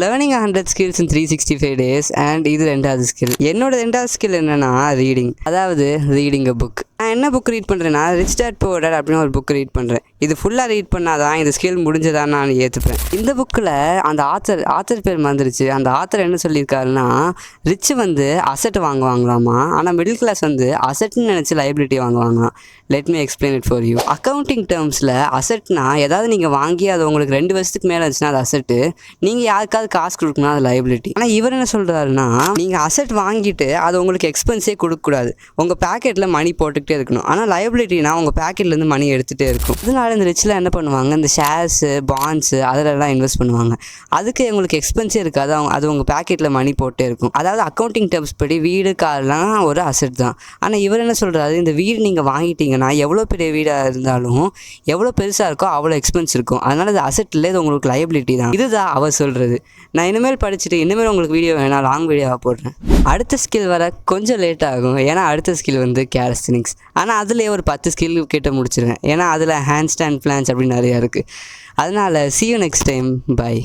Learning 100 skills in 365 days and இது ரெண்டாவது skill. என்னோட ரெண்டாவது ஸ்கில் என்னன்னா ரீடிங். அதாவது ரீடிங் அ புக். நான் என்ன புக் ரீட் பண்ணுறேன்னா ரிச் டாட் புவர் டாட் அப்படின்னு ஒரு புக் ரீட் பண்ணுறேன். இது ஃபுல்லாக ரீட் பண்ணாதான் இந்த ஸ்கில் முடிஞ்சதான் நான் ஏற்றுப்பேன். இந்த புக்கில் அந்த ஆத்தர் பேர் மறந்துருச்சு. அந்த ஆத்தர் என்ன சொல்லியிருக்காருன்னா, ரிச் வந்து அசட் வாங்குவாங்களாமா, ஆனால் மிடில் கிளாஸ் வந்து அசட்னு நினச்சி லைபிலிட்டி வாங்குவாங்களாம். Let me explain it for you. Accounting டேர்ம்ஸில் அசட்னா ஏதாவது நீங்கள் வாங்கி அது உங்களுக்கு 2 வருஷத்துக்கு மேலே இருந்துச்சுன்னா அது அசட்டு, நீங்கள் யாருக்காவது காசு கொடுக்கணும் அது லைபிலிட்டி. ஆனால் இவர் என்ன சொல்கிறாருன்னா, நீங்கள் அசட் வாங்கிட்டு அது உங்களுக்கு எக்ஸ்பென்ஸே கொடுக்கக்கூடாது, உங்கள் பேக்கெட்டில் மணி போட்டுக்கிட்டே இருக்கணும். ஆனால் லைபிலிட்டினா உங்கள் பேக்கெட்லேருந்து மணி எடுத்துகிட்டே இருக்கும். அதனால இந்த ரிச்சில் என்ன பண்ணுவாங்க, இந்த ஷேர்ஸு பாண்ட்ஸு அதிலெல்லாம் இன்வெஸ்ட் பண்ணுவாங்க. அதுக்கு உங்களுக்கு எக்ஸ்பென்ஸே இருக்காது, அது உங்கள் பேக்கெட்டில் மணி போட்டே இருக்கும். அதாவது அக்கௌண்டிங் டேர்ம்ஸ் படி வீடு கார்லாம் ஒரு அசட் தான். ஆனால் இவர் என்ன சொல்கிறாரு, இந்த வீடு நீங்கள் வாங்கிட்டீங்கன்னா எவ்வளோ பெரிய வீடாக இருந்தாலும் எவ்வளோ பெருசாக இருக்கோ அவ்வளோ எக்ஸ்பென்ஸ் இருக்கும். அதனால் அது அசட்டில் இது உங்களுக்கு லைபிலிட்டி தான். இதுதான் அவர் சொல்கிறது. நான் இனிமேல் படிச்சுட்டு இனிமேல் உங்களுக்கு வீடியோ வேணாம் லாங் வீடியோவாக போடுறேன். அடுத்த ஸ்கில் வர கொஞ்சம் லேட் ஆகும், ஏன்னா அடுத்த ஸ்கில் வந்து கேலஸ்தெனிக்ஸ். ஆனால் அதிலே ஒரு 10 ஸ்கில் கிட்ட முடிச்சிருவேன், ஏன்னா அதில் ஹேண்ட் ஸ்டாண்ட் பிளான்ஸ் அப்படின்னு நிறையா இருக்குது. அதனால் see you next time. Bye.